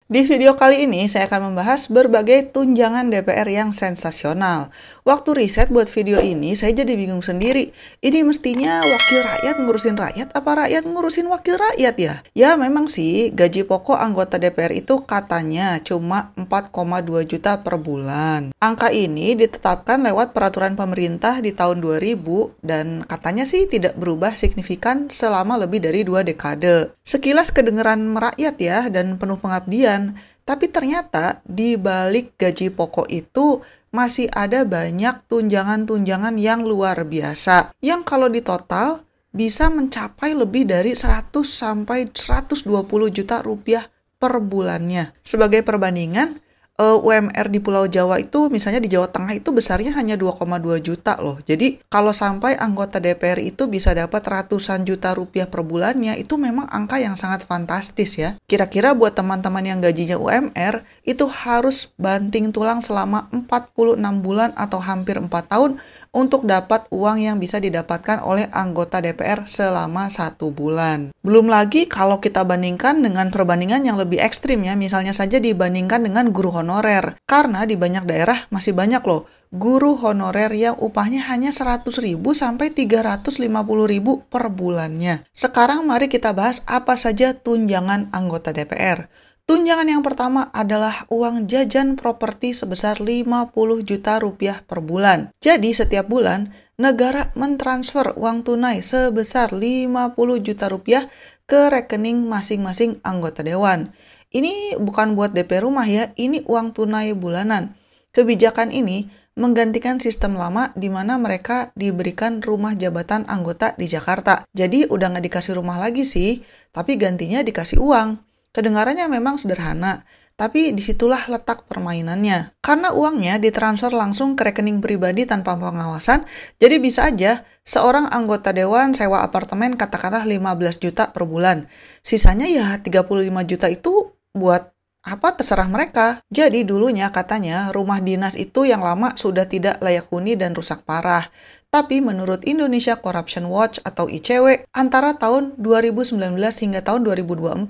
Di video kali ini saya akan membahas berbagai tunjangan DPR yang sensasional. Waktu riset buat video ini saya jadi bingung sendiri. Ini mestinya wakil rakyat ngurusin rakyat apa rakyat ngurusin wakil rakyat ya? Ya memang sih gaji pokok anggota DPR itu katanya cuma 4,2 juta per bulan. Angka ini ditetapkan lewat peraturan pemerintah di tahun 2000 dan katanya sih tidak berubah signifikan selama lebih dari 2 dekade. Sekilas kedengeran merakyat ya dan penuh pengabdian. Tapi ternyata di balik gaji pokok itu masih ada banyak tunjangan-tunjangan yang luar biasa. Yang kalau ditotal bisa mencapai lebih dari 100 sampai 120 juta rupiah per bulannya. Sebagai perbandingan, UMR di Pulau Jawa itu misalnya di Jawa Tengah itu besarnya hanya 2,2 juta loh. Jadi kalau sampai anggota DPR itu bisa dapat ratusan juta rupiah per bulannya, itu memang angka yang sangat fantastis ya. Kira-kira buat teman-teman yang gajinya UMR itu harus banting tulang selama 46 bulan atau hampir 4 tahun untuk dapat uang yang bisa didapatkan oleh anggota DPR selama 1 bulan. Belum lagi kalau kita bandingkan dengan perbandingan yang lebih ekstrim ya, misalnya saja dibandingkan dengan guru honorer. Karena di banyak daerah masih banyak loh guru honorer yang upahnya hanya 100.000 sampai 350.000 per bulannya. Sekarang mari kita bahas apa saja tunjangan anggota DPR. Tunjangan yang pertama adalah uang jajan properti sebesar 50 juta rupiah per bulan. Jadi setiap bulan, negara mentransfer uang tunai sebesar 50 juta rupiah ke rekening masing-masing anggota dewan. Ini bukan buat DP rumah ya, ini uang tunai bulanan. Kebijakan ini menggantikan sistem lama di mana mereka diberikan rumah jabatan anggota di Jakarta. Jadi udah nggak dikasih rumah lagi sih, tapi gantinya dikasih uang. Kedengarannya memang sederhana, tapi disitulah letak permainannya. Karena uangnya ditransfer langsung ke rekening pribadi tanpa pengawasan, jadi bisa aja seorang anggota dewan sewa apartemen katakanlah 15 juta per bulan. Sisanya ya 35 juta itu buat apa terserah mereka. Jadi dulunya katanya rumah dinas itu yang lama sudah tidak layak huni dan rusak parah. Tapi menurut Indonesia Corruption Watch atau ICW, antara tahun 2019 hingga tahun 2024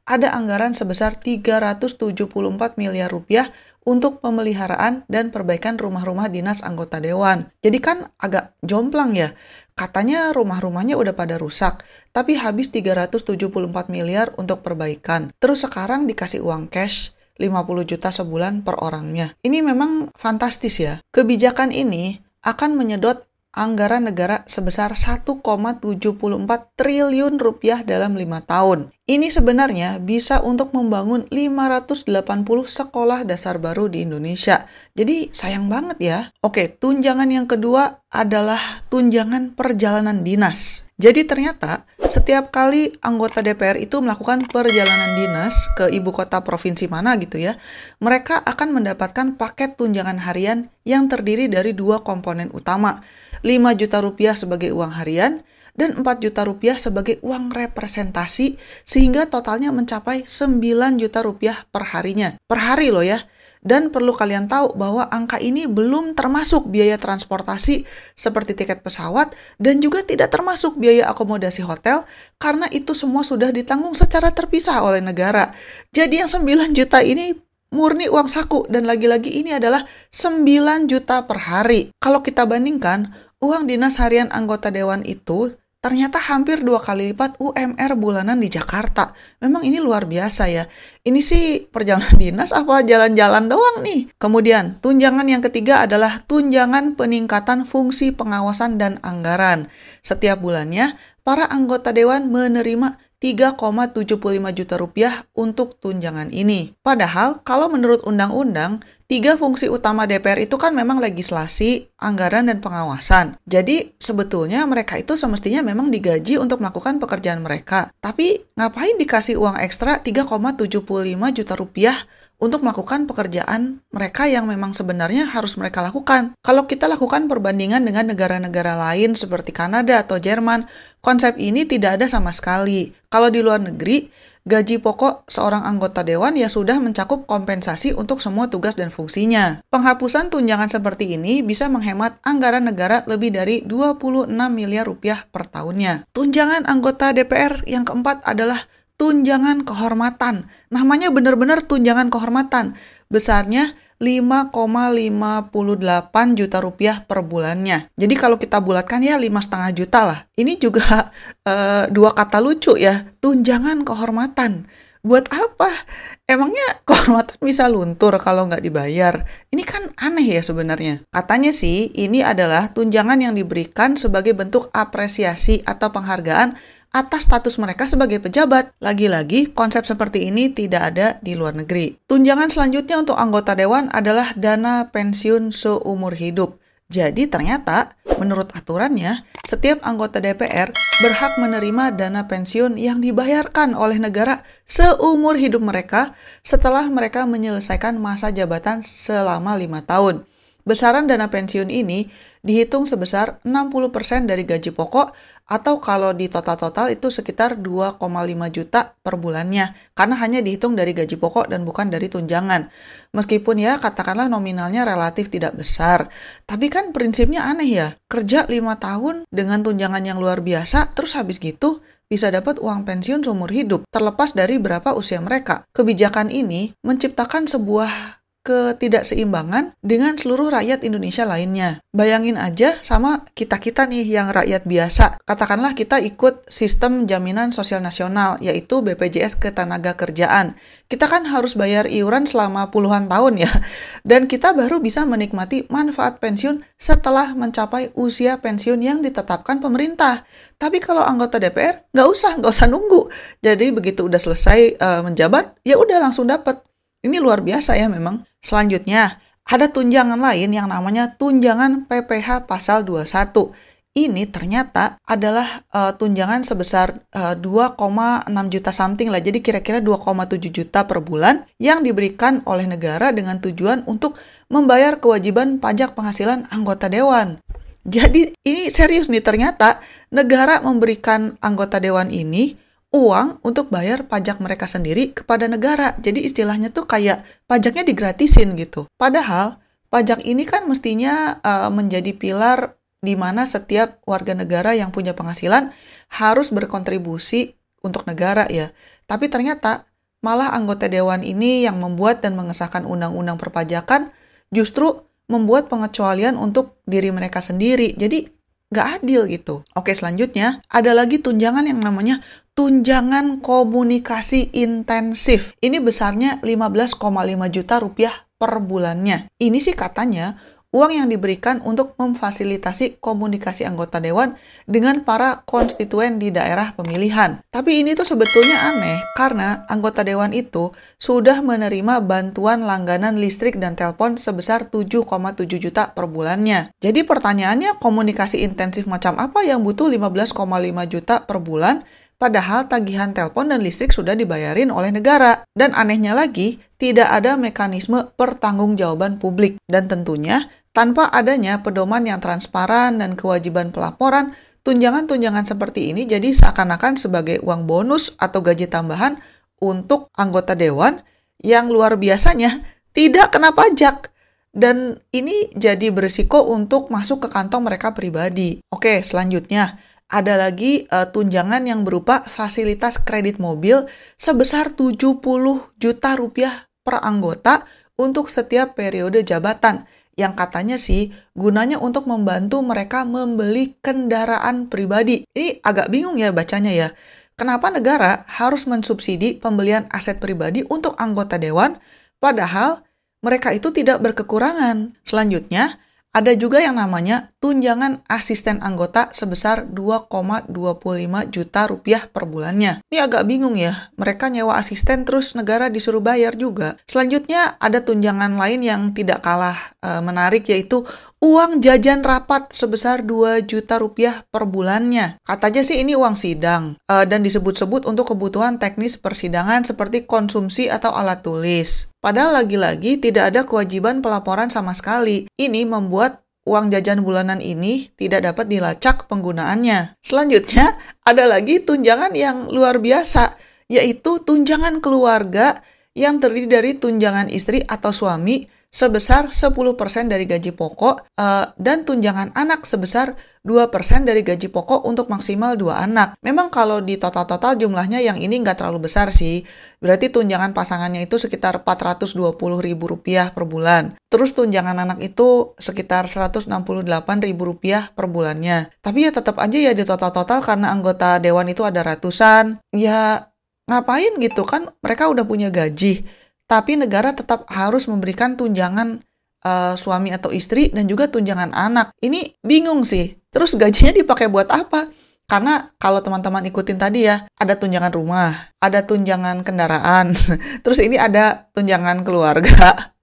ada anggaran sebesar 374 miliar rupiah untuk pemeliharaan dan perbaikan rumah-rumah dinas anggota dewan. Jadi kan agak jomplang ya. Katanya rumah-rumahnya udah pada rusak, tapi habis 374 miliar untuk perbaikan. Terus sekarang dikasih uang cash 50 juta sebulan per orangnya. Ini memang fantastis ya. Kebijakan ini akan menyedot anggaran negara sebesar 1,74 triliun rupiah dalam 5 tahun. Ini sebenarnya bisa untuk membangun 580 sekolah dasar baru di Indonesia. Jadi sayang banget ya. Oke, tunjangan yang kedua adalah tunjangan perjalanan dinas. Jadi ternyata setiap kali anggota DPR itu melakukan perjalanan dinas ke ibu kota provinsi mana gitu ya, mereka akan mendapatkan paket tunjangan harian yang terdiri dari 2 komponen utama. 5 juta rupiah sebagai uang harian, dan 4 juta rupiah sebagai uang representasi, sehingga totalnya mencapai 9 juta rupiah per harinya. Per hari loh ya. Dan perlu kalian tahu bahwa angka ini belum termasuk biaya transportasi seperti tiket pesawat dan juga tidak termasuk biaya akomodasi hotel karena itu semua sudah ditanggung secara terpisah oleh negara. Jadi yang 9 juta ini murni uang saku dan lagi-lagi ini adalah 9 juta per hari. Kalau kita bandingkan, uang dinas harian anggota dewan itu ternyata hampir 2 kali lipat UMR bulanan di Jakarta. Memang ini luar biasa ya. Ini sih perjalanan dinas apa jalan-jalan doang nih. Kemudian, tunjangan yang ketiga adalah tunjangan peningkatan fungsi pengawasan dan anggaran. Setiap bulannya, para anggota dewan menerima 3,75 juta rupiah untuk tunjangan ini. Padahal, kalau menurut undang-undang, 3 fungsi utama DPR itu kan memang legislasi, anggaran, dan pengawasan. Jadi, sebetulnya mereka itu semestinya memang digaji untuk melakukan pekerjaan mereka. Tapi, ngapain dikasih uang ekstra 3,75 juta rupiah untuk melakukan pekerjaan mereka yang memang sebenarnya harus mereka lakukan? Kalau kita lakukan perbandingan dengan negara-negara lain seperti Kanada atau Jerman, konsep ini tidak ada sama sekali. Kalau di luar negeri, gaji pokok seorang anggota dewan ya sudah mencakup kompensasi untuk semua tugas dan fungsinya. Penghapusan tunjangan seperti ini bisa menghemat anggaran negara lebih dari 26 miliar rupiah per tahunnya. Tunjangan anggota DPR yang keempat adalah tunjangan kehormatan. Namanya benar-benar tunjangan kehormatan. Besarnya 5,58 juta rupiah per bulannya. Jadi kalau kita bulatkan ya 5,5 juta lah. Ini juga dua kata lucu ya, tunjangan kehormatan. Buat apa? Emangnya kehormatan bisa luntur kalau nggak dibayar? Ini kan aneh ya sebenarnya. Katanya sih ini adalah tunjangan yang diberikan sebagai bentuk apresiasi atau penghargaan atas status mereka sebagai pejabat. Lagi-lagi, konsep seperti ini tidak ada di luar negeri. Tunjangan selanjutnya untuk anggota dewan adalah dana pensiun seumur hidup. Jadi ternyata, menurut aturannya, setiap anggota DPR berhak menerima dana pensiun yang dibayarkan oleh negara seumur hidup mereka setelah mereka menyelesaikan masa jabatan selama 5 tahun. Besaran dana pensiun ini dihitung sebesar 60% dari gaji pokok atau kalau di total-total itu sekitar 2,5 juta per bulannya karena hanya dihitung dari gaji pokok dan bukan dari tunjangan. Meskipun ya katakanlah nominalnya relatif tidak besar, tapi kan prinsipnya aneh ya. Kerja 5 tahun dengan tunjangan yang luar biasa terus habis gitu bisa dapat uang pensiun seumur hidup terlepas dari berapa usia mereka. Kebijakan ini menciptakan sebuah ketidakseimbangan dengan seluruh rakyat Indonesia lainnya. Bayangin aja sama kita-kita nih yang rakyat biasa. Katakanlah kita ikut sistem jaminan sosial nasional, yaitu BPJS Ketenagakerjaan. Kita kan harus bayar iuran selama puluhan tahun ya. Dan kita baru bisa menikmati manfaat pensiun setelah mencapai usia pensiun yang ditetapkan pemerintah. Tapi kalau anggota DPR, nggak usah nunggu. Jadi begitu udah selesai menjabat, ya udah langsung dapat. Ini luar biasa ya memang. Selanjutnya, ada tunjangan lain yang namanya tunjangan PPh pasal 21. Ini ternyata adalah tunjangan sebesar 2,6 juta something lah. Jadi kira-kira 2,7 juta per bulan yang diberikan oleh negara dengan tujuan untuk membayar kewajiban pajak penghasilan anggota dewan. Jadi ini serius nih, ternyata negara memberikan anggota dewan ini uang untuk bayar pajak mereka sendiri kepada negara. Jadi istilahnya tuh kayak pajaknya digratisin gitu. Padahal pajak ini kan mestinya menjadi pilar di mana setiap warga negara yang punya penghasilan harus berkontribusi untuk negara ya. Tapi ternyata malah anggota dewan ini yang membuat dan mengesahkan undang-undang perpajakan justru membuat pengecualian untuk diri mereka sendiri. Jadi nggak adil gitu. Oke, selanjutnya ada lagi tunjangan yang namanya tunjangan komunikasi intensif. Ini besarnya 15,5 juta rupiah per bulannya. Ini sih katanya uang yang diberikan untuk memfasilitasi komunikasi anggota dewan dengan para konstituen di daerah pemilihan. Tapi ini tuh sebetulnya aneh karena anggota dewan itu sudah menerima bantuan langganan listrik dan telepon sebesar 7,7 juta per bulannya. Jadi pertanyaannya, komunikasi intensif macam apa yang butuh 15,5 juta per bulan? Padahal tagihan telepon dan listrik sudah dibayarin oleh negara. Dan anehnya lagi, tidak ada mekanisme pertanggungjawaban publik. Dan tentunya, tanpa adanya pedoman yang transparan dan kewajiban pelaporan, tunjangan-tunjangan seperti ini jadi seakan-akan sebagai uang bonus atau gaji tambahan untuk anggota dewan yang luar biasanya tidak kena pajak. Dan ini jadi berisiko untuk masuk ke kantong mereka pribadi. Oke, selanjutnya ada lagi tunjangan yang berupa fasilitas kredit mobil sebesar 70 juta rupiah per anggota untuk setiap periode jabatan. Yang katanya sih gunanya untuk membantu mereka membeli kendaraan pribadi. Ini agak bingung ya bacanya ya. Kenapa negara harus mensubsidi pembelian aset pribadi untuk anggota dewan, padahal mereka itu tidak berkekurangan. Selanjutnya, ada juga yang namanya tunjangan asisten anggota sebesar 2,25 juta rupiah per bulannya. Ini agak bingung ya, mereka nyewa asisten terus negara disuruh bayar juga. Selanjutnya ada tunjangan lain yang tidak kalah menarik, yaitu uang jajan rapat sebesar 2 juta rupiah per bulannya. Katanya sih ini uang sidang dan disebut-sebut untuk kebutuhan teknis persidangan seperti konsumsi atau alat tulis. Padahal lagi-lagi tidak ada kewajiban pelaporan sama sekali. Ini membuat uang jajan bulanan ini tidak dapat dilacak penggunaannya. Selanjutnya, ada lagi tunjangan yang luar biasa, yaitu tunjangan keluarga yang terdiri dari tunjangan istri atau suami sebesar 10% dari gaji pokok, dan tunjangan anak sebesar 2% dari gaji pokok untuk maksimal 2 anak. Memang kalau di total-total jumlahnya yang ini nggak terlalu besar sih. Berarti tunjangan pasangannya itu sekitar Rp420.000 per bulan. Terus tunjangan anak itu sekitar Rp168.000 per bulannya. Tapi ya tetap aja ya di total-total karena anggota dewan itu ada ratusan. Ya ngapain gitu kan, mereka udah punya gaji. Tapi negara tetap harus memberikan tunjangan suami atau istri dan juga tunjangan anak. Ini bingung sih. Terus gajinya dipakai buat apa? Karena kalau teman-teman ikutin tadi ya, ada tunjangan rumah, ada tunjangan kendaraan, terus ini ada tunjangan keluarga,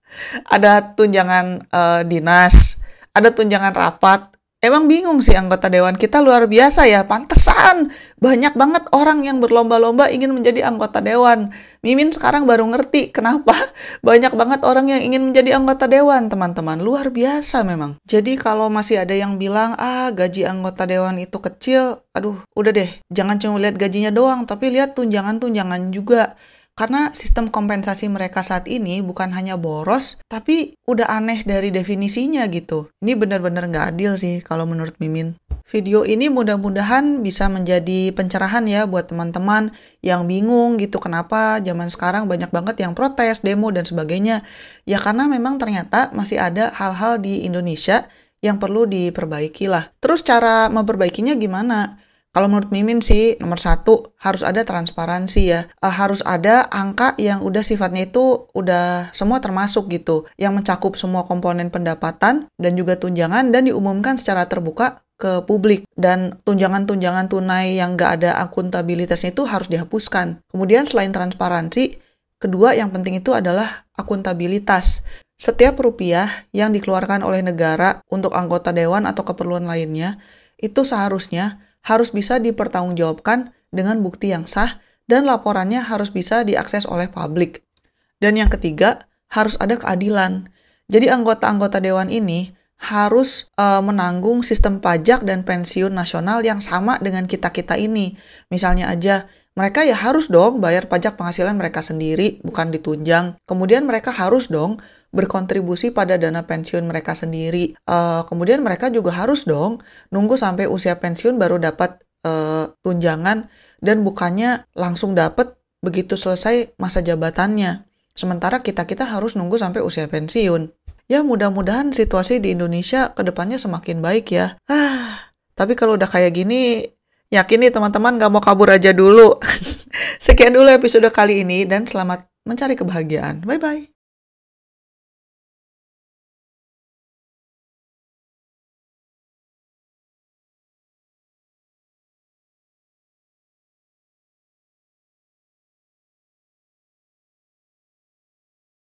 ada tunjangan dinas, ada tunjangan rapat. Emang bingung sih anggota dewan kita luar biasa ya, pantesan banyak banget orang yang berlomba-lomba ingin menjadi anggota dewan. Mimin sekarang baru ngerti kenapa banyak banget orang yang ingin menjadi anggota dewan, teman-teman. Luar biasa memang. Jadi kalau masih ada yang bilang, gaji anggota dewan itu kecil, aduh udah deh, jangan cuma lihat gajinya doang, tapi lihat tunjangan-tunjangan juga. Karena sistem kompensasi mereka saat ini bukan hanya boros, tapi udah aneh dari definisinya gitu. Ini benar-benar nggak adil sih kalau menurut Mimin. Video ini mudah-mudahan bisa menjadi pencerahan ya buat teman-teman yang bingung gitu kenapa zaman sekarang banyak banget yang protes, demo, dan sebagainya. Ya karena memang ternyata masih ada hal-hal di Indonesia yang perlu diperbaiki lah. Terus cara memperbaikinya gimana? Kalau menurut Mimin sih, nomor 1, harus ada transparansi ya. Harus ada angka yang udah sifatnya itu udah semua termasuk gitu. Yang mencakup semua komponen pendapatan dan juga tunjangan dan diumumkan secara terbuka ke publik. Dan tunjangan-tunjangan tunai yang nggak ada akuntabilitasnya itu harus dihapuskan. Kemudian selain transparansi, kedua yang penting itu adalah akuntabilitas. Setiap rupiah yang dikeluarkan oleh negara untuk anggota dewan atau keperluan lainnya, itu seharusnya harus bisa dipertanggungjawabkan dengan bukti yang sah dan laporannya harus bisa diakses oleh publik. Dan yang ketiga, harus ada keadilan. Jadi anggota-anggota dewan ini harus menanggung sistem pajak dan pensiun nasional yang sama dengan kita-kita ini. Misalnya aja, mereka ya harus dong bayar pajak penghasilan mereka sendiri, bukan ditunjang. Kemudian mereka harus dong berkontribusi pada dana pensiun mereka sendiri. Kemudian mereka juga harus dong nunggu sampai usia pensiun baru dapat tunjangan dan bukannya langsung dapat begitu selesai masa jabatannya. Sementara kita-kita harus nunggu sampai usia pensiun. Ya mudah-mudahan situasi di Indonesia ke depannya semakin baik ya. Tapi kalau udah kayak gini, yakin nih teman-teman gak mau kabur aja dulu. Sekian dulu episode kali ini dan selamat mencari kebahagiaan. Bye-bye.